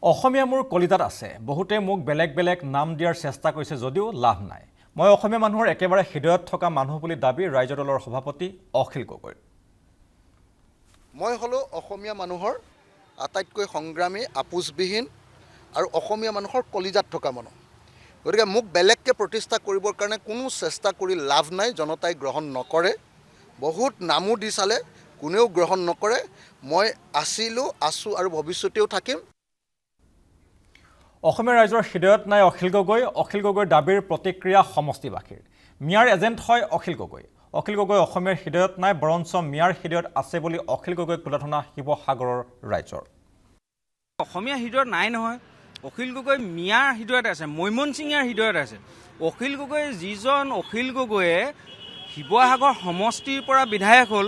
অসমীয়া মোৰ কলিতাত আছে বহুতে মোক বেলেগ বেলেগ নাম দিয়াৰ চেষ্টা কৰিছে যদিও লাভ নাই মই অসমীয়া মানুহৰ একেবাৰে হৃদয়ত থকা মানুহ বুলি দাবী ৰাজ্য দলৰ সভাপতি অখিল গগৈ মই হলো অসমীয়া মানুহৰ আটাইতকৈ সংগ্ৰামী আপোচবিহীন আৰু অসমীয়া মানুহৰ কলিজাত থকা মানুহ গতিকে মোক বেলেগকৈ প্ৰতিষ্ঠা কৰিবৰ কাৰণে কোনো চেষ্টা কৰি লাভ নাই জনতাই গ্ৰহণ নকৰে বহুত নামো দি চালে কোনেও গ্ৰহণ নকৰে মই আছো আৰু ভৱিষ্যতেও থাকিম অসমীয়া ৰাইজৰ হৃদয়ত নাই অখিল গগৈৰ দাবীৰ প্ৰতিক্ৰিয়া সমষ্টিবাসীৰ মিয়াৰ এজেণ্ট হয় অখিল গগৈ অসমীয়াৰ হৃদয়ত নাই বৰঞ্চ মিয়াৰ হৃদয়ত আছে বুলি অখিল গগৈক তুলাধনা শিৱসাগৰৰ ৰাইজৰ অসমীয়া হৃদয়ত নাই নহয় অখিল গগৈ মিয়াৰ হৃদয়ত আছে মৈমনসিঙৰ হৃদয়ত আছে অখিল গগৈ যিজন অখিল গগৈয়ে শিৱসাগৰ সমষ্টিৰ পৰা বিধায়ক হ'ল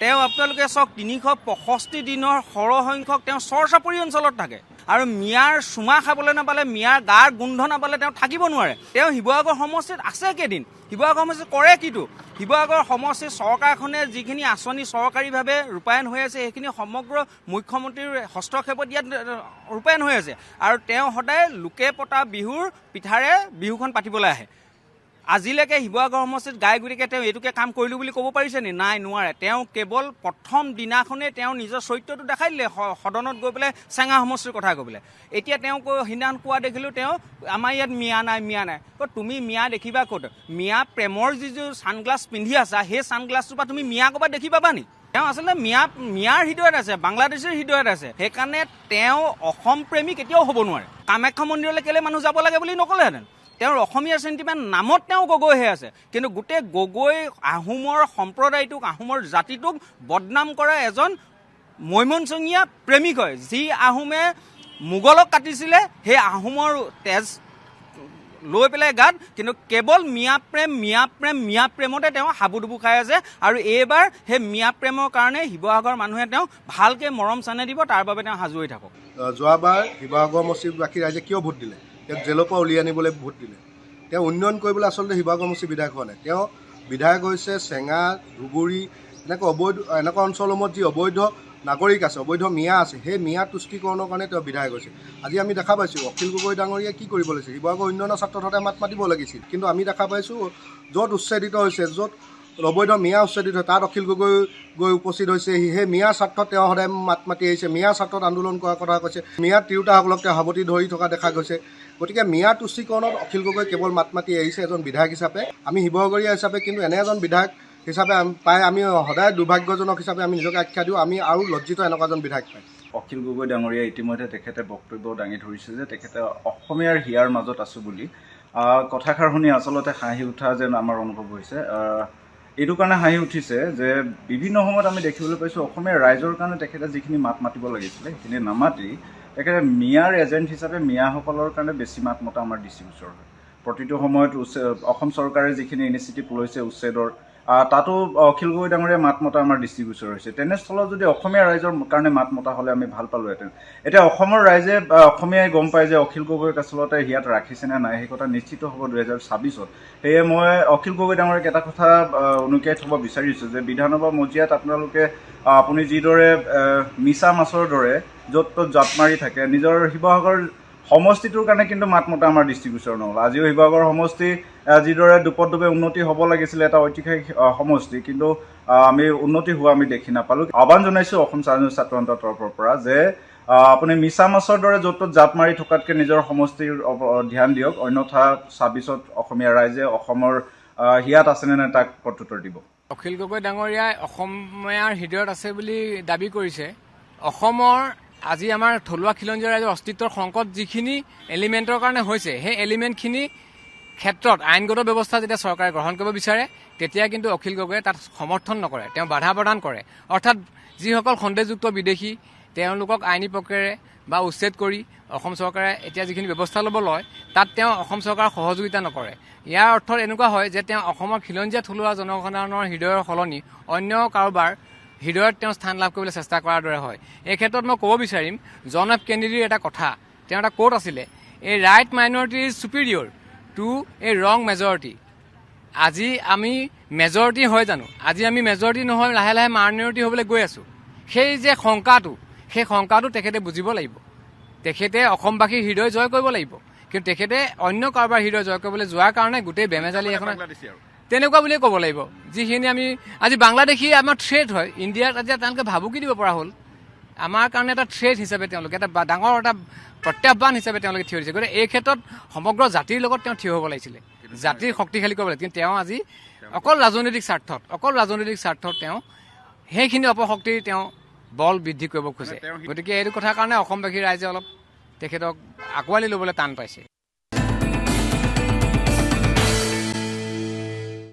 তেওঁ আপোনালোকে চাওক 365 দিনৰ সৰহসংখ্যক তেওঁ চৰচাপৰি অঞ্চলত থাকে আৰু মিয়াৰ চুমা খাবলৈ নাপালে মিয়াৰ গাৰ গোন্ধ নাপালে তেওঁ থাকিব নোৱাৰে তেওঁ শিৱসাগৰ সমষ্টিত আছে কেইদিন শিৱসাগৰ সমষ্টিত কৰে কিটো শিৱসাগৰ সমষ্টিৰ চৰকাৰখনে যিখিনি আঁচনি চৰকাৰীভাৱে ৰূপায়ণ হৈ আছে সেইখিনি সমগ্ৰ মুখ্যমন্ত্ৰীৰ হস্তক্ষেপত ইয়াত ৰূপায়ণ হৈ আছে আৰু তেওঁ সদায় লোকে পতা বিহুৰ পিঠাৰে বিহুখন পাতিবলৈ আহে আজিলৈকে শিৱসাগৰ সমষ্টিত গাই গুৰিকে তেওঁ এইটোকে কাম কৰিলোঁ বুলি ক'ব পাৰিছে নি নাই নোৱাৰে তেওঁ কেৱল প্ৰথম দিনাখনেই তেওঁ নিজৰ চৰিত্ৰটো দেখাই দিলে সদনত গৈ পেলাই চেঙা সমষ্টিৰ কথা কৈ পেলাই এতিয়া তেওঁ সিদিনাখন কোৱা দেখিলোঁ তেওঁ আমাৰ ইয়াত মিয়া নাই তুমি মিয়া দেখিবা ক'ত মিয়া প্ৰেমৰ যিযোৰ ছানগ্লাছ পিন্ধি আছা সেই ছানগ্লাছটোৰ পৰা তুমি মিয়া ক'ৰবাত দেখি পাবা নি তেওঁ আচলতে মিয়াৰ হৃদয়ত আছে বাংলাদেশৰ হৃদয়ত আছে সেইকাৰণে তেওঁ অসম প্ৰেমী কেতিয়াও হ'ব নোৱাৰে কামাখ্যা মন্দিৰলৈ কেলৈ মানুহ যাব লাগে বুলি নক'লেহেঁতেন তেওঁৰ অসমীয়া চেণ্টিমেণ্ট নামত তেওঁ গগৈহে আছে কিন্তু গোটেই গগৈ আহোমৰ সম্প্ৰদায়টোক আহোমৰ জাতিটোক বদনাম কৰা এজন মৈমনসিঙীয়া প্ৰেমিক হয় যি আহোমে মোগলক কাটিছিলে সেই আহোমৰ তেজ লৈ পেলাই গাত কিন্তু কেৱল মিয়া প্ৰেমতে তেওঁ হাবুডুবু খাই আছে আৰু এইবাৰ সেই মিয়া প্ৰেমৰ কাৰণে শিৱসাগৰ মানুহে তেওঁ ভালকৈ মৰম চানে দিব তাৰ বাবে তেওঁ সাজু হৈ থাকক যোৱাবাৰ শিৱসাগৰ সমষ্টিবাসী ৰাইজে কিয় ভোট দিলে তেওঁক জেলৰ পৰা উলিয়াই আনিবলৈ ভোট দিলে তেওঁ উন্নয়ন কৰিবলৈ আচলতে শিৱসাগৰ সমষ্টিৰ বিধায়ক হোৱা নাই তেওঁ বিধায়ক হৈছে চেঙা ধুবুৰী এনেকুৱা অঞ্চলসমূহত যি অবৈধ নাগৰিক আছে অবৈধ মিয়া আছে সেই মিয়া তুষ্টিকৰণৰ কাৰণে তেওঁ বিধায়ক হৈছে আজি আমি দেখা পাইছোঁ অখিল গগৈ ডাঙৰীয়াই কি কৰিব লাগিছিল শিৱসাগৰ উন্নয়নৰ ছাত্ৰত মাত মাতিব লাগিছিল কিন্তু আমি দেখা পাইছোঁ য'ত উচ্ছেদিত হৈছে য'ত অবৈধ মিয়া উচ্ছেদিত হয় তাত অখিল গগৈ গৈ উপস্থিত হৈছে সেই মিয়াৰ স্বাৰ্থত তেওঁ সদায় মাত মাতি আহিছে মিয়াৰ স্বাৰ্থত আন্দোলন কৰাৰ কথা কৈছে মিয়াৰ তিৰোতাসকলক তেওঁ সাৱটি ধৰি থকা দেখা গৈছে গতিকে মিয়াৰ তুষ্টিকৰণত অখিল গগৈ কেৱল মাত মাতি আহিছে এজন বিধায়ক হিচাপে আমি শিৱসাগৰীয়া হিচাপে কিন্তু এনে এজন বিধায়ক হিচাপে পাই আমি সদায় দুৰ্ভাগ্যজনক হিচাপে আমি নিজকে আখ্যা দিওঁ আমি আৰু লজ্জিত এনেকুৱা এজন বিধায়ক পাই অখিল গগৈ ডাঙৰীয়া ইতিমধ্যে তেখেতে বক্তব্য দাঙি ধৰিছে যে তেখেতে অসমীয়াৰ হিয়াৰ মাজত আছোঁ বুলি কথাষাৰ শুনি আচলতে হাঁহি উঠা যেন আমাৰ অনুভৱ হৈছে এইটো কাৰণে হাঁহি উঠিছে যে বিভিন্ন সময়ত আমি দেখিবলৈ পাইছোঁ অসমীয়া ৰাইজৰ কাৰণে তেখেতে যিখিনি মাত মাতিব লাগিছিলে সেইখিনি নামাতি তেখেতে মিয়াৰ এজেণ্ট হিচাপে মিয়াসকলৰ কাৰণে বেছি মাত মতা আমাৰ দৃষ্টিগোচৰ হয় প্ৰতিটো সময়ত অসম চৰকাৰে যিখিনি ইনিচিয়েটিভ লৈছে উচ্ছেদৰ তাতো অখিল গগৈ ডাঙৰীয়া মাত মতা আমাৰ দৃষ্টিগোচৰ হৈছে তেনেস্থলত যদি অসমীয়া ৰাইজৰ কাৰণে মাত মতা হ'লে আমি ভাল পালোহেঁতেন এতিয়া অসমৰ ৰাইজে অসমীয়াই গম পায় যে অখিল গগৈক আচলতে ইয়াত ৰাখিছেনে নাই সেই কথা নিশ্চিত হ'ব 2026 সেয়ে মই অখিল গগৈ ডাঙৰীয়াক এটা কথা উনুকিয়াই থ'ব বিচাৰিছোঁ যে বিধানসভা মজিয়াত আপোনালোকে আপুনি যিদৰে মিছা মাছৰ দৰে য'ত ত'ত জাপ মাৰি থাকে নিজৰ শিৱসাগৰ সমষ্টিটোৰ কাৰণে কিন্তু মাত মতা আমাৰ দৃষ্টিগোচৰ নহ'ল আজিও শিৱসাগৰ সমষ্টি যিদৰে দুপদে উন্নতি হ'ব লাগিছিলে এটা ঐতিহাসিক সমষ্টি কিন্তু আমি উন্নতি হোৱা আমি দেখি নাপালোঁ আহ্বান জনাইছোঁ অসম ছাত্ৰ সন্থাৰ তৰফৰ পৰা যে আপুনি মিছা মাছৰ দৰে য'ত ত'ত জাপ মাৰি থকাতকৈ নিজৰ সমষ্টিৰ ধ্যান দিয়ক অন্যথা 26ত অসমীয়া ৰাইজে অসমৰ হিয়াত আছেনে নাই তাক প্ৰত্যুত্তৰ দিব অখিল গগৈ ডাঙৰীয়াই অসমীয়াৰ হৃদয়ত আছে বুলি দাবী কৰিছে অসমৰ আজি আমাৰ থলুৱা খিলঞ্জীয়া ৰাইজৰ অস্তিত্বৰ সংকট যিখিনি এলিমেণ্টৰ কাৰণে হৈছে সেই এলিমেণ্টখিনি ক্ষেত্ৰত আইনগত ব্যৱস্থা যেতিয়া চৰকাৰে গ্ৰহণ কৰিব বিচাৰে তেতিয়া কিন্তু অখিল গগৈয়ে তাত সমৰ্থন নকৰে তেওঁ বাধা প্ৰদান কৰে অৰ্থাৎ যিসকল সন্দেহযুক্ত বিদেশী তেওঁলোকক আইনী প্ৰক্ৰিয়াৰে বা উচ্ছেদ কৰি অসম চৰকাৰে এতিয়া যিখিনি ব্যৱস্থা ল'ব লয় তাত তেওঁ অসম চৰকাৰৰ সহযোগিতা নকৰে ইয়াৰ অৰ্থ এনেকুৱা হয় যে তেওঁ অসমৰ খিলঞ্জীয়া থলুৱা জনসাধাৰণৰ হৃদয়ৰ সলনি অন্য কাৰোবাৰ হৃদয়ত তেওঁ স্থান লাভ কৰিবলৈ চেষ্টা কৰাৰ দৰে হয় এই ক্ষেত্ৰত মই ক'ব বিচাৰিম জন এফ কেনেডিৰ এটা কথা তেওঁ এটা কোট আছিলে এ ৰাইট মাইনৰিটি ইজ ছুপিৰিয়ৰ টু এ ৰং মেজৰিটি আজি আমি মেজৰিটি হয় জানো আজি আমি মেজৰিটি নহয় লাহে লাহে মাইনৰিটি হ'বলৈ গৈ আছোঁ সেই যে শংকাটো তেখেতে বুজিব লাগিব তেখেতে অসমবাসীৰ হৃদয় জয় কৰিব লাগিব, কিন্তু তেখেতে অন্য কাৰোবাৰ হৃদয় জয় কৰিবলৈ যোৱাৰ কাৰণে গোটেই বেমেজালি এখন তেনেকুৱা বুলিয়ে ক'ব লাগিব। যিখিনি আমি আজি বাংলাদেশী আমাৰ থ্ৰেট হয়, ইণ্ডিয়াত আজি তেওঁলোকে ভাবুকি দিব পৰা হ'ল। আমাৰ কাৰণে এটা থ্ৰেট হিচাপে তেওঁলোকে এটা ডাঙৰ এটা প্ৰত্যাহ্বান হিচাপে তেওঁলোকে থিয় দিছে। গতিকে এই ক্ষেত্ৰত সমগ্ৰ জাতিৰ লগত তেওঁ থিয় হ'ব লাগিছিলে, জাতিৰ শক্তিশালী কৰিব লাগিছিল। কিন্তু তেওঁ আজি অকল ৰাজনৈতিক স্বাৰ্থত তেওঁ সেইখিনি অপশক্তিৰ তেওঁ বল বৃদ্ধি কৰিব খোজে। গতিকে এইটো কথাৰ কাৰণে অসমবাসী ৰাইজে অলপ তেখেতক আঁকোৱালি ল'বলৈ টান পাইছে।